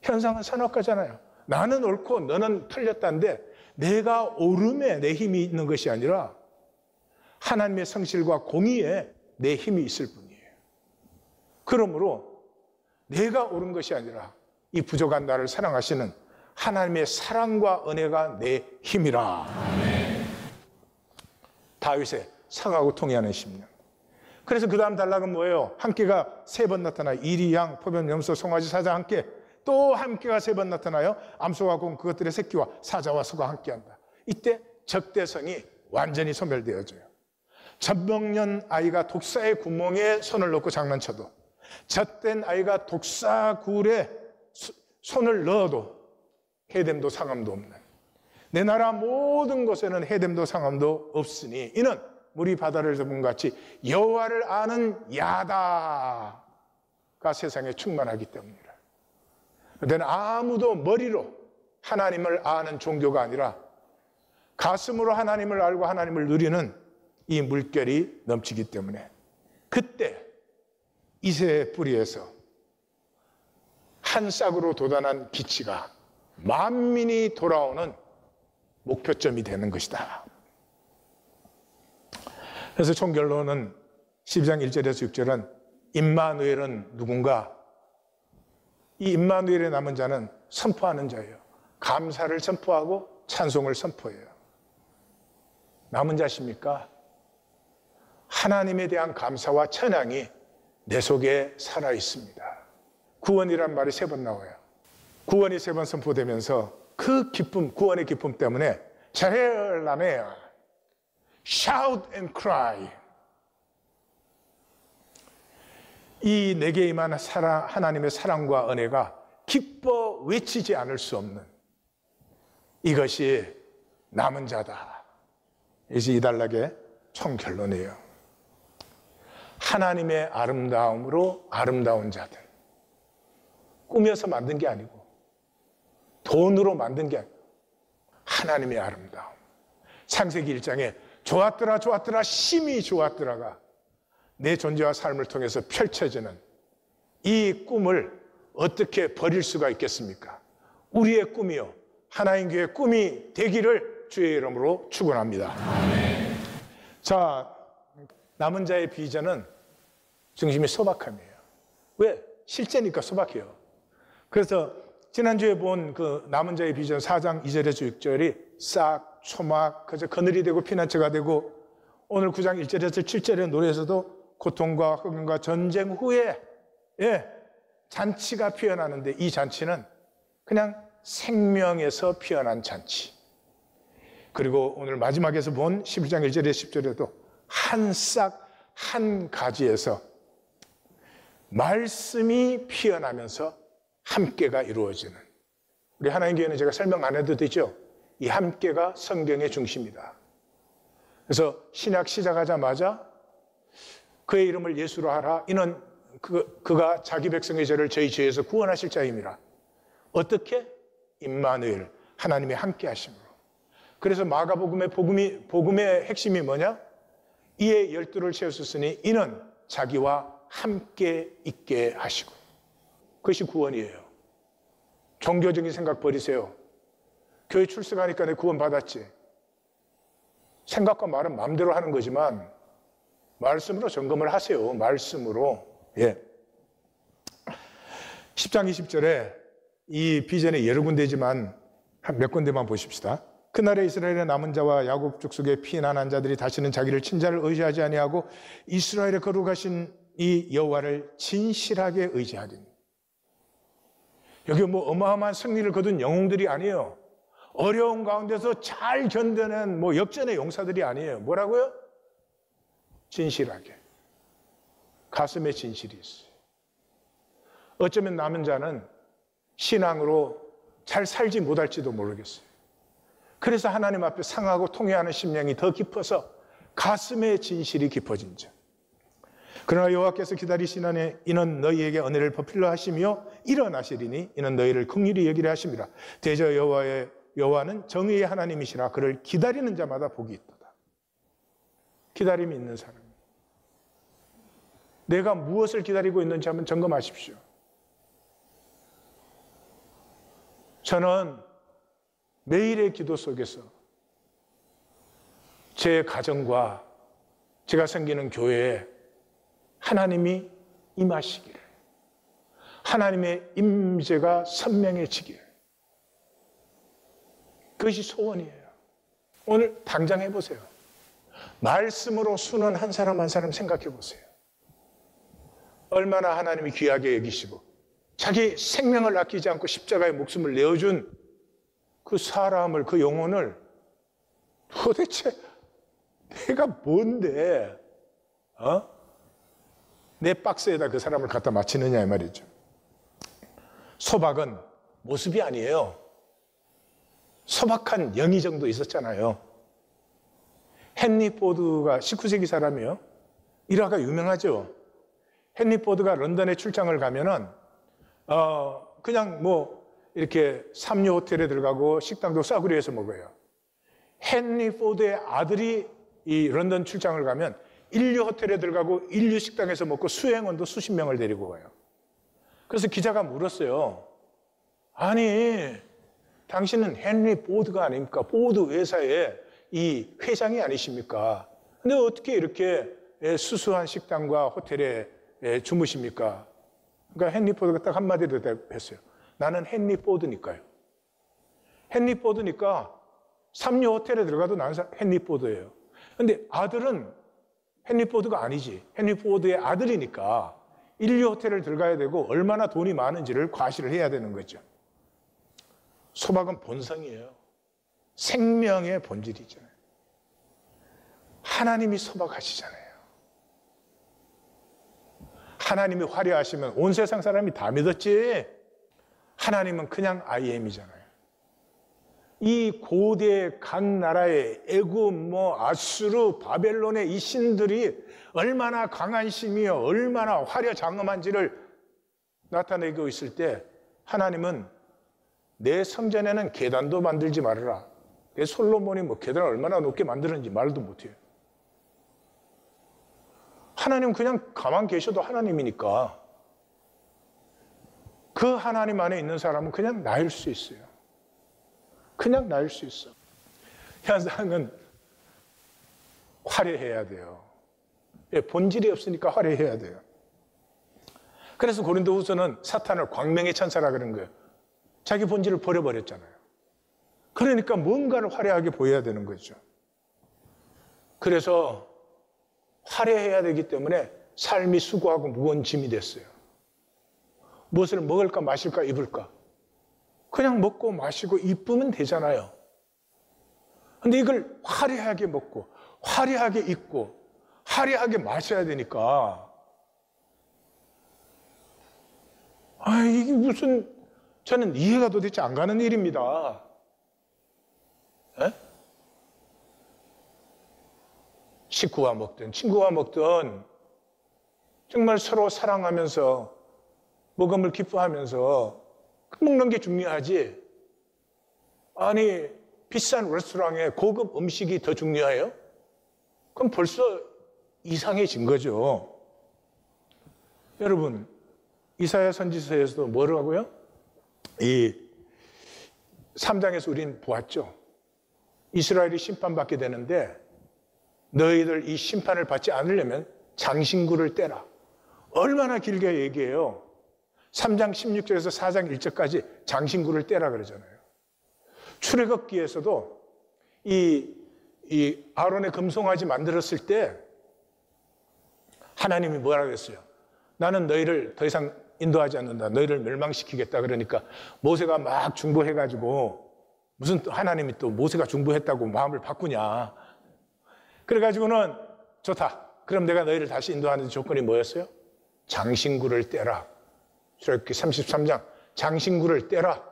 현상은 선악과잖아요. 나는 옳고 너는 틀렸다는데 내가 오름에 내 힘이 있는 것이 아니라 하나님의 성실과 공의에 내 힘이 있을 뿐이에요. 그러므로 내가 옳은 것이 아니라 이 부족한 나를 사랑하시는 하나님의 사랑과 은혜가 내 힘이라. 아멘. 다윗의 상하고 통해하는 심령. 그래서 그 다음 단락은 뭐예요? 함께가 3번 나타나 이리, 양, 포변, 염소, 송아지, 사자 함께. 또 함께가 3번 나타나요. 암소와 공 그것들의 새끼와 사자와 소가 함께한다. 이때 적대성이 완전히 소멸되어져요. 젖먹는 아이가 독사의 구멍에 손을 넣고 장난쳐도, 젖된 아이가 독사 굴에 손을 넣어도 해됨도 상함도 없는, 내 나라 모든 곳에는 해됨도 상함도 없으니 이는 물이 바다를 덮은 같이 여호와를 아는 야다가 세상에 충만하기 때문이라. 그런데 아무도 머리로 하나님을 아는 종교가 아니라 가슴으로 하나님을 알고 하나님을 누리는 이 물결이 넘치기 때문에 그때 이새의 뿌리에서 한 싹으로 돋아난 기치가 만민이 돌아오는 목표점이 되는 것이다. 그래서 총결론은 12장 1절에서 6절은 임마누엘은 누군가? 이 임마누엘의 남은 자는 선포하는 자예요. 감사를 선포하고 찬송을 선포해요. 남은 자십니까? 하나님에 대한 감사와 찬양이 내 속에 살아 있습니다. 구원이란 말이 3번 나와요. 구원이 3번 선포되면서 그 기쁨, 구원의 기쁨 때문에 자헬라메야, shout and cry. 이 내게 임한 하나님의 사랑과 은혜가 기뻐 외치지 않을 수 없는 이것이 남은 자다. 이것이 이 단락의 총결론이에요. 하나님의 아름다움으로 아름다운 자들. 꾸며서 만든 게 아니고 돈으로 만든 게 아니고 하나님의 아름다움. 창세기 1장에 좋았더라 좋았더라 심히 좋았더라가 내 존재와 삶을 통해서 펼쳐지는 이 꿈을 어떻게 버릴 수가 있겠습니까? 우리의 꿈이요 하나님 교회의 꿈이 되기를 주의 이름으로 축원합니다. 아멘. 자, 남은 자의 비전은 중심이 소박함이에요. 왜? 실제니까 소박해요. 그래서 지난주에 본 그 남은 자의 비전 4장 2절에서 6절이 싹, 초막, 그저 그늘이 되고 피난처가 되고, 오늘 9장 1절에서 7절의 노래에서도 고통과 흑암과 전쟁 후에 잔치가 피어나는데 이 잔치는 그냥 생명에서 피어난 잔치. 그리고 오늘 마지막에서 본 11장 1절에 10절에도 한 싹, 한 가지에서 말씀이 피어나면서 함께가 이루어지는, 우리 하나님 교회는 제가 설명 안 해도 되죠? 이 함께가 성경의 중심이다. 그래서 신약 시작하자마자 그의 이름을 예수로 하라. 이는 그가 자기 백성의 죄를 저희 죄에서 구원하실 자임이라. 어떻게? 임마누엘, 하나님의 함께 하심으로. 그래서 마가복음의 복음의 핵심이 뭐냐? 이에 12를 세우셨으니 이는 자기와 함께 있게 하시고. 그것이 구원이에요. 종교적인 생각 버리세요. 교회 출석하니까 내 구원 받았지. 생각과 말은 마음대로 하는 거지만 말씀으로 점검을 하세요. 말씀으로. 예. 10장 20절에 이 비전에 여러 군데지만 한 몇 군데만 보십시다. 그날에 이스라엘의 남은 자와 야곱 족속의 피난한 자들이 다시는 자기를 친자를 의지하지 아니하고 이스라엘에 거룩하신 이 여호와를 진실하게 의지하리니. 여기 뭐 어마어마한 승리를 거둔 영웅들이 아니에요. 어려운 가운데서 잘 견뎌낸 뭐 역전의 용사들이 아니에요. 뭐라고요? 진실하게. 가슴에 진실이 있어요. 어쩌면 남은 자는 신앙으로 잘 살지 못할지도 모르겠어요. 그래서 하나님 앞에 상하고 통회하는 심령이 더 깊어서 가슴에 진실이 깊어진 자. 그러나 여호와께서 기다리시나니 이는 너희에게 은혜를 베풀려 하시며 일어나시리니 이는 너희를 긍휼히 여기려 하심이라. 대저 여호와는 정의의 하나님이시라. 그를 기다리는 자마다 복이 있도다. 기다림이 있는 사람. 내가 무엇을 기다리고 있는지 한번 점검하십시오. 저는 매일의 기도 속에서 제 가정과 제가 섬기는 교회에 하나님이 임하시기를, 하나님의 임재가 선명해지기를, 그것이 소원이에요. 오늘 당장 해보세요. 말씀으로 수는 한 사람 한 사람 생각해 보세요. 얼마나 하나님이 귀하게 여기시고 자기 생명을 아끼지 않고 십자가에 목숨을 내어준 그 사람을, 그 영혼을 도대체 내가 뭔데 내 박스에다 그 사람을 갖다 맞히느냐 이 말이죠. 소박은 모습이 아니에요. 소박한 영이 정도 있었잖아요. 헨리 포드가 19세기 사람이에요. 일화가 유명하죠. 헨리 포드가 런던에 출장을 가면은 그냥 뭐 이렇게 삼류 호텔에 들어가고 식당도 싸구려에서 먹어요. 헨리 포드의 아들이 이 런던 출장을 가면 인류 호텔에 들어가고 인류 식당에서 먹고 수행원도 수십 명을 데리고 가요. 그래서 기자가 물었어요. 아니, 당신은 헨리 포드가 아닙니까? 포드 회사의 이 회장이 아니십니까? 근데 어떻게 이렇게 수수한 식당과 호텔에 주무십니까? 그러니까 헨리 포드가 딱 한마디로 대답했어요. 나는 헨리 포드니까요. 헨리 포드니까 삼류 호텔에 들어가도 나는 헨리 포드예요. 근데 아들은 헨리 포드가 아니지. 헨리 포드의 아들이니까 인류 호텔을 들어가야 되고 얼마나 돈이 많은지를 과시를 해야 되는 거죠. 소박은 본성이에요. 생명의 본질이잖아요. 하나님이 소박하시잖아요. 하나님이 화려하시면 온 세상 사람이 다 믿었지. 하나님은 그냥 I am이잖아요. 이 고대 각 나라의 애굽, 아수르, 바벨론의 이 신들이 얼마나 강한 신이요, 얼마나 화려장엄한지를 나타내고 있을 때 하나님은 내 성전에는 계단도 만들지 말아라. 솔로몬이 계단을 얼마나 높게 만드는지 말도 못해요. 하나님 그냥 가만 계셔도 하나님이니까 그 하나님 안에 있는 사람은 그냥 나일 수 있어요. 그냥 나일 수 있어. 현상은 화려해야 돼요. 본질이 없으니까 화려해야 돼요. 그래서 고린도후서는 사탄을 광명의 천사라 그런 거예요. 자기 본질을 버려버렸잖아요. 그러니까 뭔가를 화려하게 보여야 되는 거죠. 그래서 화려해야 되기 때문에 삶이 수고하고 무거운 짐이 됐어요. 무엇을 먹을까 마실까 입을까? 그냥 먹고 마시고 이쁘면 되잖아요. 근데 이걸 화려하게 먹고 화려하게 입고 화려하게 마셔야 되니까 이게 무슨, 저는 이해가 도대체 안 가는 일입니다. 에? 식구와 먹든 친구와 먹든 정말 서로 사랑하면서 먹음을 기뻐하면서 먹는 게 중요하지. 아니, 비싼 레스토랑에 고급 음식이 더 중요해요? 그럼 벌써 이상해진 거죠. 여러분, 이사야 선지서에서도 뭐라고요? 이 3장에서 우리는 보았죠. 이스라엘이 심판받게 되는데 너희들 이 심판을 받지 않으려면 장신구를 떼라. 얼마나 길게 얘기해요. 3장 16절에서 4장 1절까지 장신구를 떼라 그러잖아요. 출애굽기에서도 이 아론의 금송아지 만들었을 때 하나님이 뭐라 그랬어요? 나는 너희를 더 이상 인도하지 않는다. 너희를 멸망시키겠다. 그러니까 모세가 막 중보해가지고 무슨 하나님이 또 모세가 중보했다고 마음을 바꾸냐. 그래가지고는 좋다. 그럼 내가 너희를 다시 인도하는 조건이 뭐였어요? 장신구를 떼라. 출애굽기 33장 장신구를 떼라.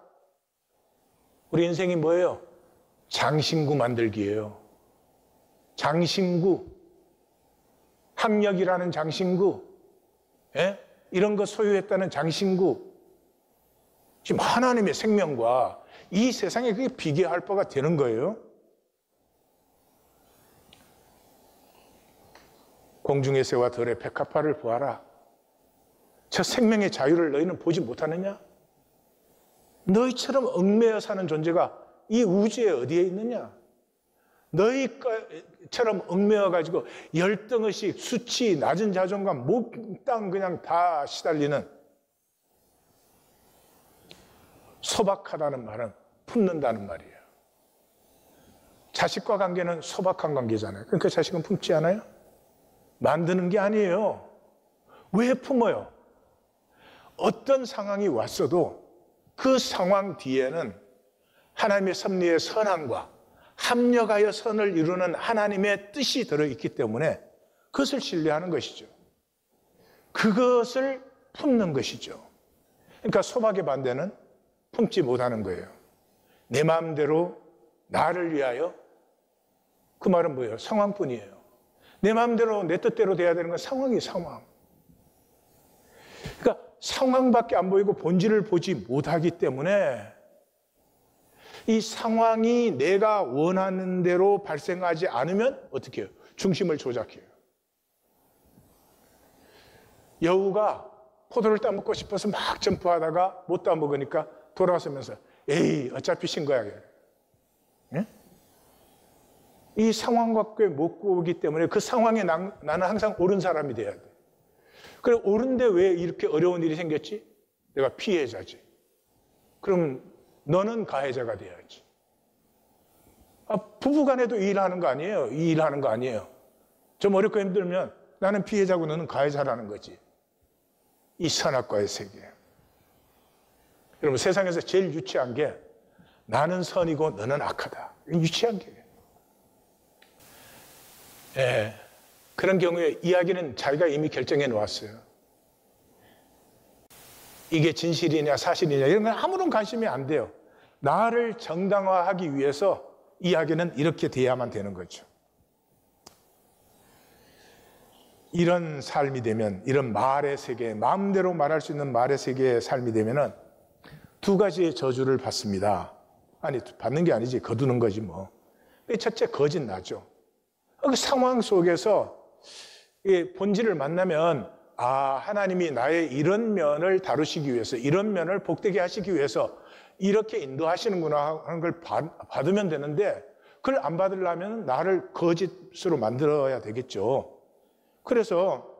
우리 인생이 뭐예요? 장신구 만들기예요. 장신구, 학력이라는 장신구, 예? 이런 거 소유했다는 장신구. 지금 하나님의 생명과 이 세상에 그게 비교할 바가 되는 거예요. 공중의 새와 들의 백합화를 보아라. 저 생명의 자유를 너희는 보지 못하느냐? 너희처럼 얽매여 사는 존재가 이 우주에 어디에 있느냐? 너희처럼 얽매여가지고 열등의식, 수치, 낮은 자존감, 몽땅 그냥 다 시달리는, 소박하다는 말은 품는다는 말이에요. 자식과 관계는 소박한 관계잖아요. 그러니까 자식은 품지 않아요? 만드는 게 아니에요. 왜 품어요? 어떤 상황이 왔어도 그 상황 뒤에는 하나님의 섭리의 선함과 합력하여 선을 이루는 하나님의 뜻이 들어있기 때문에 그것을 신뢰하는 것이죠. 그것을 품는 것이죠. 그러니까 소박의 반대는 품지 못하는 거예요. 내 마음대로 나를 위하여, 그 말은 뭐예요? 상황뿐이에요. 내 마음대로 내 뜻대로 돼야 되는 건 상황이 상황. 그러니까 상황밖에 안 보이고 본질을 보지 못하기 때문에 이 상황이 내가 원하는 대로 발생하지 않으면 어떻게 해요? 중심을 조작해요. 여우가 포도를 따먹고 싶어서 막 점프하다가 못 따먹으니까 돌아서면서 에이 어차피 신 거야. 예? 이 상황밖에 못 보기 때문에 그 상황에 나는 항상 옳은 사람이 돼야 돼. 그래, 옳은데 왜 이렇게 어려운 일이 생겼지? 내가 피해자지. 그럼 너는 가해자가 돼야지. 부부간에도 이 일하는 거 아니에요. 이 일하는 거 아니에요. 좀 어렵고 힘들면 나는 피해자고 너는 가해자라는 거지. 이 선악과의 세계. 여러분, 세상에서 제일 유치한 게 나는 선이고 너는 악하다. 유치한 게. 예, 그런 경우에 이야기는 자기가 이미 결정해 놓았어요. 이게 진실이냐 사실이냐 이런 건 아무런 관심이 안 돼요. 나를 정당화하기 위해서 이야기는 이렇게 돼야만 되는 거죠. 이런 삶이 되면, 이런 말의 세계, 마음대로 말할 수 있는 말의 세계의 삶이 되면은 두 가지의 저주를 받습니다. 아니, 받는 게 아니지, 거두는 거지 뭐. 첫째, 거짓 나죠. 그 상황 속에서 본질을 만나면 하나님이 나의 이런 면을 다루시기 위해서, 이런 면을 복되게 하시기 위해서 이렇게 인도하시는구나 하는 걸 받으면 되는데, 그걸 안 받으려면 나를 거짓으로 만들어야 되겠죠. 그래서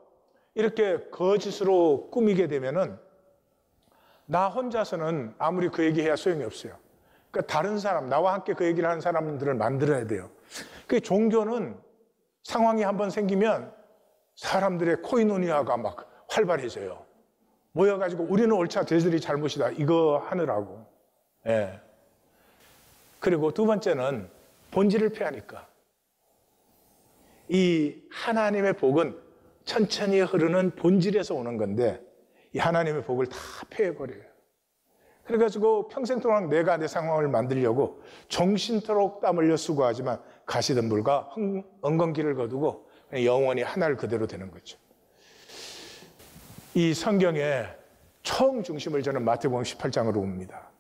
이렇게 거짓으로 꾸미게 되면은 나 혼자서는 아무리 그 얘기해야 소용이 없어요. 그러니까 다른 사람, 나와 함께 그 얘기를 하는 사람들을 만들어야 돼요. 그 종교는 상황이 한번 생기면 사람들의 코이노니아가 막 활발해져요. 모여가지고 우리는 옳자, 쟤들이 잘못이다 이거 하느라고. 예. 그리고 두 번째는 본질을 패하니까. 이 하나님의 복은 천천히 흐르는 본질에서 오는 건데 이 하나님의 복을 다 패해버려요. 그래가지고 평생 동안 내가 내 상황을 만들려고 종신토록 땀 흘려 수고하지만 가시던 불과 엉겅기를 거두고 영원히 하나를 그대로 되는 거죠. 이 성경의 총 중심을 저는 마태복음 18장으로 봅니다.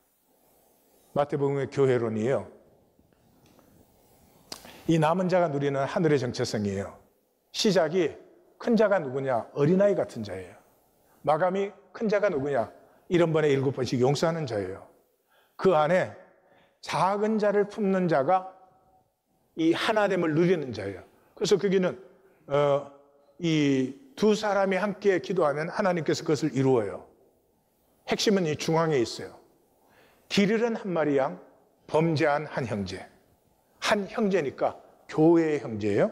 마태복음의 교회론이에요. 이 남은 자가 누리는 하늘의 정체성이에요. 시작이 큰 자가 누구냐? 어린아이 같은 자예요. 마감이 큰 자가 누구냐? 1원번에 7번씩 용서하는 자예요. 그 안에 작은 자를 품는 자가 이 하나됨을 누리는 자예요. 그래서 거기는 이 두 사람이 함께 기도하면 하나님께서 그것을 이루어요. 핵심은 이 중앙에 있어요. 길 잃은 한 마리 양, 범죄한 한 형제. 한 형제니까 교회의 형제예요.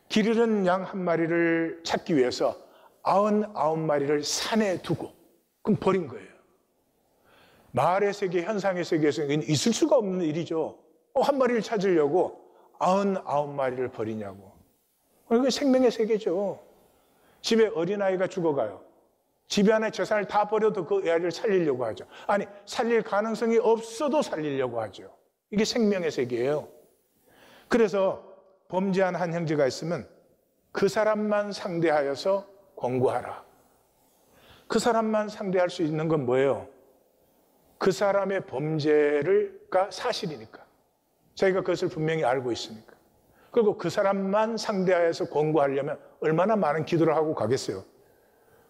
길 잃은 양 한 마리를 찾기 위해서 99마리를 산에 두고 그럼 버린 거예요. 말의 세계, 현상의 세계에서는 있을 수가 없는 일이죠. 한 마리를 찾으려고 99마리를 버리냐고. 그게 생명의 세계죠. 집에 어린아이가 죽어가요. 집에 안에 재산을 다 버려도 그 아이를 살리려고 하죠. 아니, 살릴 가능성이 없어도 살리려고 하죠. 이게 생명의 세계예요. 그래서 범죄한 한 형제가 있으면 그 사람만 상대하여서 권고하라. 그 사람만 상대할 수 있는 건 뭐예요? 그 사람의 범죄가 사실이니까. 자기가 그것을 분명히 알고 있으니까. 그리고 그 사람만 상대하여서 권고하려면 얼마나 많은 기도를 하고 가겠어요.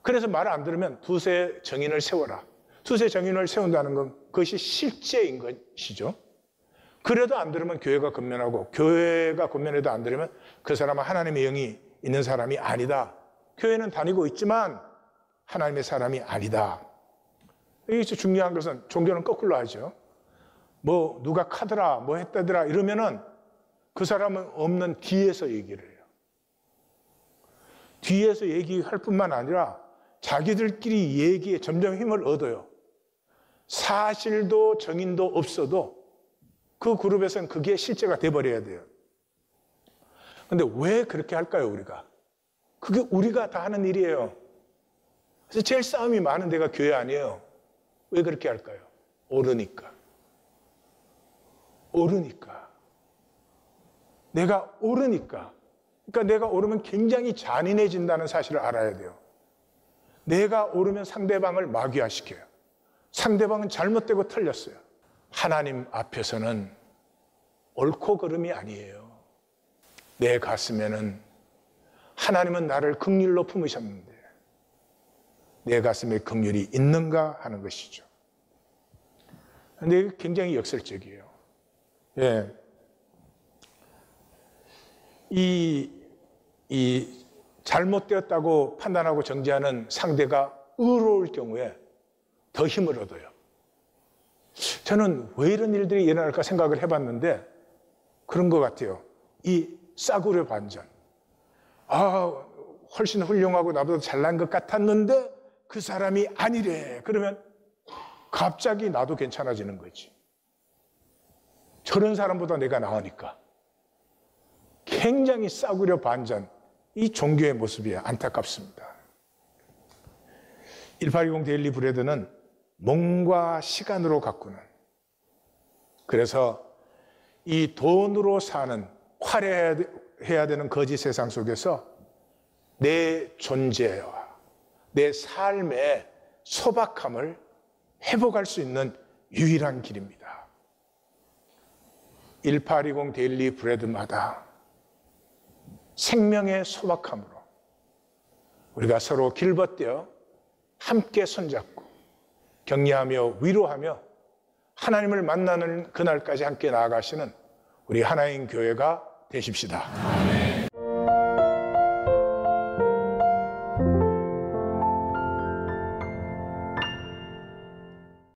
그래서 말을 안 들으면 두세 정인을 세워라. 두세 정인을 세운다는 건 그것이 실제인 것이죠. 그래도 안 들으면 교회가 권면하고, 교회가 권면해도 안 들으면 그 사람은 하나님의 영이 있는 사람이 아니다. 교회는 다니고 있지만 하나님의 사람이 아니다. 이게 중요한 것은 종교는 거꾸로 하죠. 뭐 누가 카더라 뭐 했다더라 이러면은 그 사람은 없는 뒤에서 얘기를 해요. 뒤에서 얘기할 뿐만 아니라 자기들끼리 얘기에 점점 힘을 얻어요. 사실도 정인도 없어도 그 그룹에서는 그게 실제가 돼버려야 돼요. 근데 왜 그렇게 할까요, 우리가? 그게 우리가 다 하는 일이에요. 그래서 제일 싸움이 많은 데가 교회 아니에요. 왜 그렇게 할까요? 옳으니까. 옳으니까. 내가 옳으니까. 그러니까 내가 옳으면 굉장히 잔인해진다는 사실을 알아야 돼요. 내가 옳으면 상대방을 마귀화시켜요. 상대방은 잘못되고 틀렸어요. 하나님 앞에서는 옳고 그름이 아니에요. 내 가슴에는 하나님은 나를 긍휼로 품으셨는데 내 가슴에 긍휼이 있는가 하는 것이죠. 그런데 이게 굉장히 역설적이에요. 예. 이 잘못되었다고 판단하고 정죄하는 상대가 의로울 경우에 더 힘을 얻어요. 저는 왜 이런 일들이 일어날까 생각을 해봤는데 그런 것 같아요. 이 싸구려 반전. 훨씬 훌륭하고 나보다 잘난 것 같았는데 그 사람이 아니래. 그러면 갑자기 나도 괜찮아지는 거지. 저런 사람보다 내가 나으니까. 굉장히 싸구려 반전. 이 종교의 모습이 안타깝습니다. 1820 데일리 브레드는 몸과 시간으로 가꾸는, 그래서 이 돈으로 사는 화려해야 되는 거짓 세상 속에서 내 존재와 내 삶의 소박함을 회복할 수 있는 유일한 길입니다. 1820 데일리 브레드마다 생명의 소박함으로 우리가 서로 길벗대어 함께 손잡고 격려하며 위로하며 하나님을 만나는 그날까지 함께 나아가시는 우리 하나인 교회가 되십시다.